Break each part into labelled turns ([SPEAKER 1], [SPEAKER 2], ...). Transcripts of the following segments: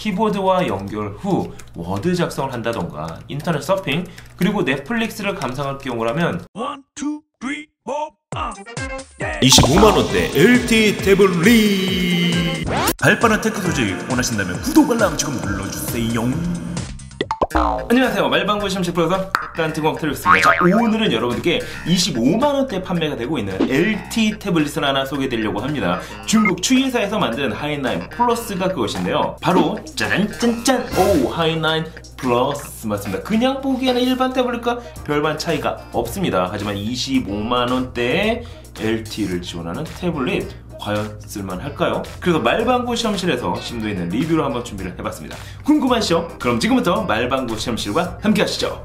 [SPEAKER 1] 키보드와 연결 후 워드 작성을 한다던가 인터넷 서핑 그리고 넷플릭스를 감상할 경우라면
[SPEAKER 2] 25만원대 LT 태블릿. 발빠른 테크 소식 원하신다면 구독 알람 지금 눌러주세요.
[SPEAKER 1] 안녕하세요, 말방구 시험실 프로그램 깐트공 테리우스입니다. 자, 오늘은 여러분들께 25만원대 판매가 되고 있는 LT 태블릿을 하나 소개해드리려고 합니다. 중국 추이사에서 만든 하이9 플러스가 그것인데요, 바로 짜잔짠짠 오 하이9 플러스 맞습니다. 그냥 보기에는 일반 태블릿과 별반 차이가 없습니다. 하지만 25만원대에 LT를 지원하는 태블릿 과연 쓸만할까요? 그래서 말방구 시험실에서 심도 있는 리뷰를 한번 준비를 해봤습니다. 궁금하시죠? 그럼 지금부터 말방구 시험실과 함께 하시죠.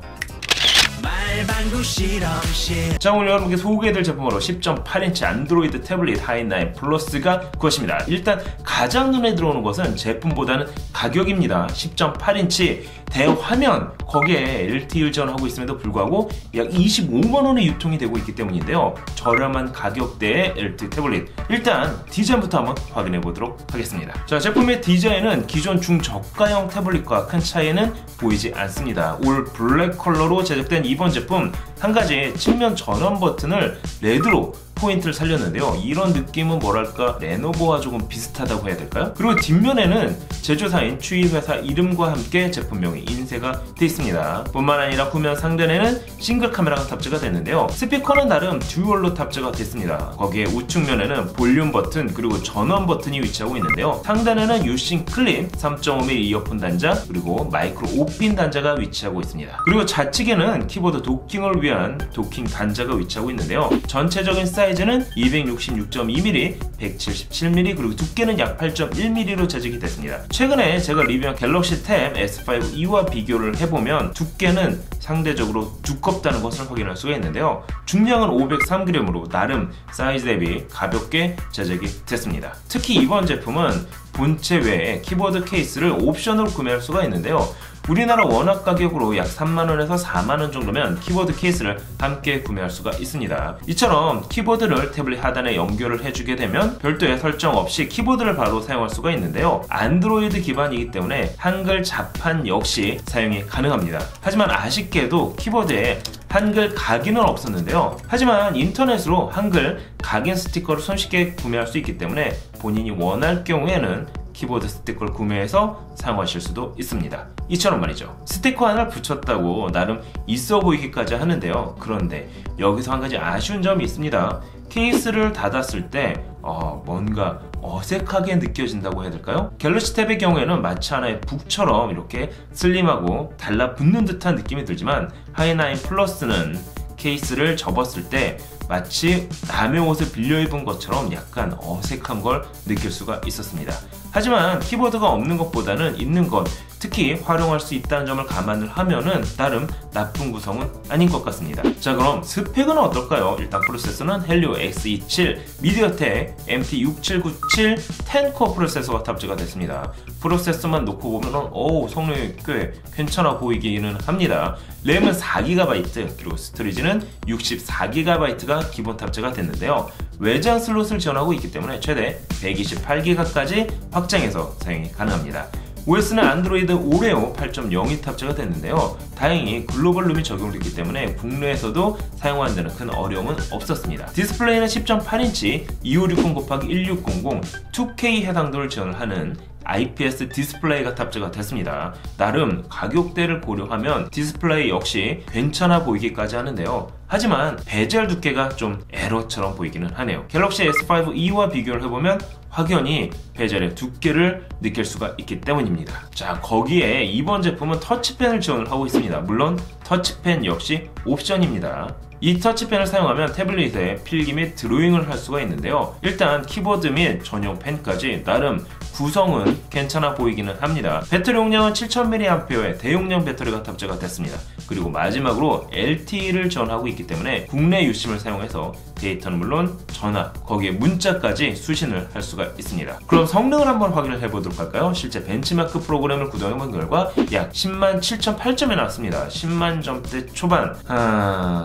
[SPEAKER 1] 말방구 실험실. 자, 오늘 여러분께 소개해드릴 제품으로 10.8인치 안드로이드 태블릿 하이9 플러스가 그것입니다. 일단 가장 눈에 들어오는 것은 제품보다는 가격입니다. 10.8인치 대화면, 거기에 LTE를 지원하고 있음에도 불구하고 약 25만원에 유통이 되고 있기 때문인데요, 저렴한 가격대의 LTE 태블릿. 일단 디자인부터 한번 확인해 보도록 하겠습니다. 자, 제품의 디자인은 기존 중저가형 태블릿과 큰 차이는 보이지 않습니다. 올 블랙 컬러로 제작된 이번 제품, 한 가지 측면 전원 버튼을 레드로 포인트를 살렸는데요, 이런 느낌은 뭐랄까 레노버와 조금 비슷하다고 해야 될까요? 그리고 뒷면에는 제조사인 추이회사 이름과 함께 제품명이 인쇄가 되어 있습니다. 뿐만 아니라 후면 상단에는 싱글 카메라가 탑재가 됐는데요, 스피커는 나름 듀얼로 탑재가 됐습니다. 거기에 우측면에는 볼륨 버튼 그리고 전원 버튼이 위치하고 있는데요, 상단에는 유싱 클립 3.5mm 이어폰 단자 그리고 마이크로 5핀 단자가 위치하고 있습니다. 그리고 좌측에는 키보드 도킹을 위한 도킹 단자가 위치하고 있는데요, 전체적인 사이즈는 266.2mm, 177mm 그리고 두께는 약 8.1mm로 제작이 됐습니다. 최근에 제가 리뷰한 갤럭시 탭 S5e와 비교를 해보면 두께는 상대적으로 두껍다는 것을 확인할 수가 있는데요, 중량은 503g으로 나름 사이즈 대비 가볍게 제작이 됐습니다. 특히 이번 제품은 본체 외에 키보드 케이스를 옵션으로 구매할 수가 있는데요, 우리나라 원화 가격으로 약 3만원에서 4만원 정도면 키보드 케이스를 함께 구매할 수가 있습니다. 이처럼 키보드를 태블릿 하단에 연결을 해주게 되면 별도의 설정 없이 키보드를 바로 사용할 수가 있는데요, 안드로이드 기반이기 때문에 한글 자판 역시 사용이 가능합니다. 하지만 아쉽게도 키보드에 한글 각인은 없었는데요, 하지만 인터넷으로 한글 각인 스티커를 손쉽게 구매할 수 있기 때문에 본인이 원할 경우에는 키보드 스티커를 구매해서 사용하실 수도 있습니다. 이처럼 말이죠, 스티커 하나를 붙였다고 나름 있어 보이기까지 하는데요, 그런데 여기서 한 가지 아쉬운 점이 있습니다. 케이스를 닫았을 때 뭔가 어색하게 느껴진다고 해야 될까요? 갤럭시 탭의 경우에는 마치 하나의 북처럼 이렇게 슬림하고 달라붙는 듯한 느낌이 들지만 하이9 플러스는 케이스를 접었을 때 마치 남의 옷을 빌려 입은 것처럼 약간 어색한 걸 느낄 수가 있었습니다. 하지만 키보드가 없는 것보다는 있는 것, 특히 활용할 수 있다는 점을 감안을 하면은 나름 나쁜 구성은 아닌 것 같습니다. 자, 그럼 스펙은 어떨까요? 일단 프로세서는 헬리오 X27 미디어텍 MT6797 10코어 프로세서가 탑재가 됐습니다. 프로세서만 놓고 보면은 성능이 꽤 괜찮아 보이기는 합니다. 램은 4GB 그리고 스토리지는 64GB가 기본 탑재가 됐는데요, 외장 슬롯을 지원하고 있기 때문에 최대 128GB까지 확장해서 사용이 가능합니다. OS는 안드로이드 오레오 8.0이 탑재가 됐는데요, 다행히 글로벌 룸이 적용됐기 때문에 국내에서도 사용하는 데는 큰 어려움은 없었습니다. 디스플레이는 10.8인치 2560x1600 2K 해상도를 지원을 하는 IPS 디스플레이가 탑재가 됐습니다. 나름 가격대를 고려하면 디스플레이 역시 괜찮아 보이기까지 하는데요, 하지만 베젤 두께가 좀 에러처럼 보이기는 하네요. 갤럭시 S5e와 비교를 해보면 확연히 베젤의 두께를 느낄 수가 있기 때문입니다. 자, 거기에 이번 제품은 터치펜을 지원을 하고 있습니다. 물론 터치펜 역시 옵션입니다. 이 터치펜을 사용하면 태블릿에 필기 및 드로잉을 할 수가 있는데요, 일단 키보드 및 전용 펜까지 나름 구성은 괜찮아 보이기는 합니다. 배터리 용량은 7000mAh의 대용량 배터리가 탑재가 됐습니다. 그리고 마지막으로 LTE를 지원하고 있기 때문에 국내 유심을 사용해서 데이터는 물론 전화, 거기에 문자까지 수신을 할 수가 있습니다. 그럼 성능을 한번 확인을 해보도록 할까요? 실제 벤치마크 프로그램을 구동해본 결과 약 107,8점이 나왔습니다. 10만 점대 초반.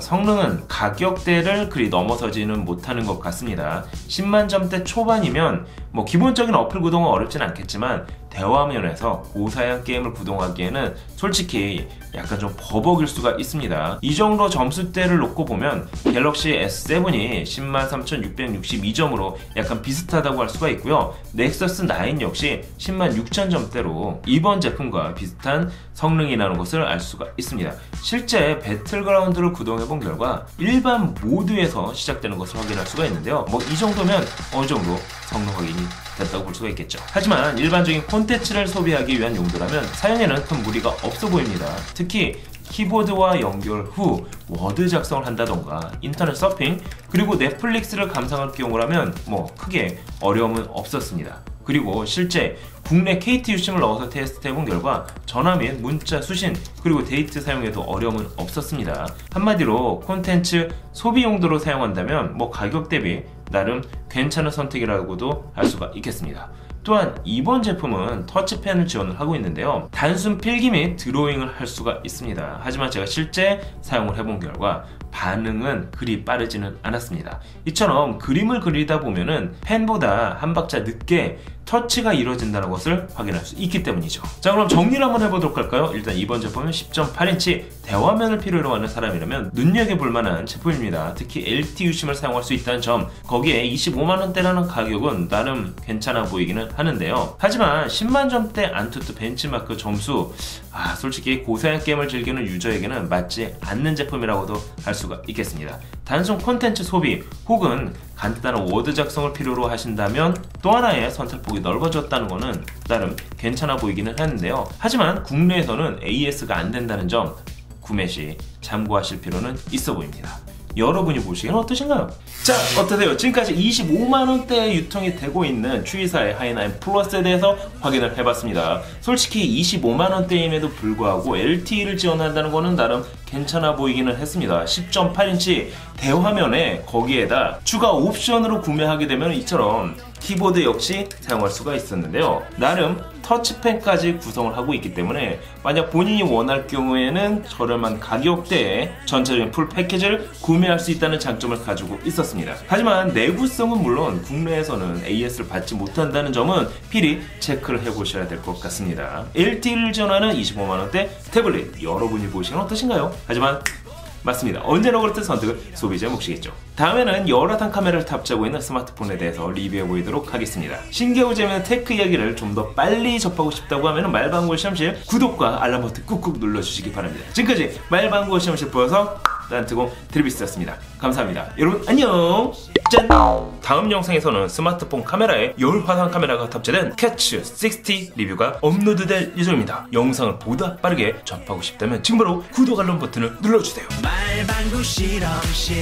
[SPEAKER 1] 성능은 가격대를 그리 넘어서지는 못하는 것 같습니다. 10만 점대 초반이면 뭐 기본적인 어플 구동은 어렵진 않겠지만 대화면에서 고사양 게임을 구동하기에는 솔직히 약간 좀 버벅일 수가 있습니다. 이 정도 점수대를 놓고 보면 갤럭시 S7이 103,662점으로 약간 비슷하다고 할 수가 있고요. 넥서스 9 역시 106,000점대로 이번 제품과 비슷한 성능이라는 것을 알 수가 있습니다. 실제 배틀그라운드를 구동해본 결과 일반 모드에서 시작되는 것을 확인할 수가 있는데요. 뭐 이 정도면 어느 정도 성능 확인이 됐다고 볼 수가 있겠죠. 하지만 일반적인 콘텐츠를 소비하기 위한 용도라면 사용에는 큰 무리가 없어 보입니다. 특히 키보드와 연결 후 워드 작성을 한다던가 인터넷 서핑 그리고 넷플릭스를 감상할 경우라면 뭐 크게 어려움은 없었습니다. 그리고 실제 국내 KT 유심을 넣어서 테스트해본 결과 전화 및 문자 수신 그리고 데이트 사용에도 어려움은 없었습니다. 한마디로 콘텐츠 소비 용도로 사용한다면 뭐 가격 대비 나름 괜찮은 선택이라고도 할 수가 있겠습니다. 또한 이번 제품은 터치펜을 지원을 하고 있는데요. 단순 필기 및 드로잉을 할 수가 있습니다. 하지만 제가 실제 사용을 해본 결과 반응은 그리 빠르지는 않았습니다. 이처럼 그림을 그리다 보면은 펜보다 한 박자 늦게 터치가 이루어진다는 것을 확인할 수 있기 때문이죠. 자, 그럼 정리를 한번 해보도록 할까요? 일단 이번 제품은 10.8인치 대화면을 필요로 하는 사람이라면 눈여겨볼 만한 제품입니다. 특히 LT 유심을 사용할 수 있다는 점, 거기에 25만원대라는 가격은 나름 괜찮아 보이기는 하는데요. 하지만 10만점대 안투투 벤치마크 점수, 솔직히 고사양 게임을 즐기는 유저에게는 맞지 않는 제품이라고도 할 수가 있겠습니다. 단순 콘텐츠 소비 혹은 간단한 워드 작성을 필요로 하신다면 또 하나의 선택폭이 넓어졌다는 것은 나름 괜찮아 보이기는 하는데요. 하지만 국내에서는 AS가 안 된다는 점 구매 시 참고하실 필요는 있어 보입니다. 여러분이 보시기엔 어떠신가요? 자, 어떠세요? 지금까지 25만원대에 유통이 되고 있는 추이사의 하이9 플러스에 대해서 확인을 해봤습니다. 솔직히 25만원대임에도 불구하고 LTE를 지원한다는 거는 나름 괜찮아 보이기는 했습니다. 10.8인치 대화면에 거기에다 추가 옵션으로 구매하게 되면 이처럼 키보드 역시 사용할 수가 있었는데요. 나름 터치펜까지 구성을 하고 있기 때문에 만약 본인이 원할 경우에는 저렴한 가격대에 전체적인 풀 패키지를 구매할 수 있다는 장점을 가지고 있었습니다. 하지만 내구성은 물론 국내에서는 AS를 받지 못한다는 점은 필히 체크를 해보셔야 될 것 같습니다. LTE를 지원하는 25만원대 태블릿 여러분이 보시기엔 어떠신가요? 하지만 맞습니다. 언제나 그렇듯 선택은 소비자의 몫이겠죠. 다음에는 열화상 카메라를 탑재하고 있는 스마트폰에 대해서 리뷰해 보이도록 하겠습니다. 신기하고 재미있는 테크 이야기를 좀 더 빨리 접하고 싶다고 하면 말방구 시험실 구독과 알람 버튼 꾹꾹 눌러주시기 바랍니다. 지금까지 말방구 시험실 보여서 딴뜨공 드리비스였습니다. 감사합니다. 여러분 안녕. 짠! 다음 영상에서는 스마트폰 카메라에 열화상 카메라가 탑재된 캐치 60 리뷰가 업로드될 예정입니다. 영상을 보다 빠르게 접하고 싶다면 지금 바로 구독 알람 버튼을 눌러주세요. 말방구 실험실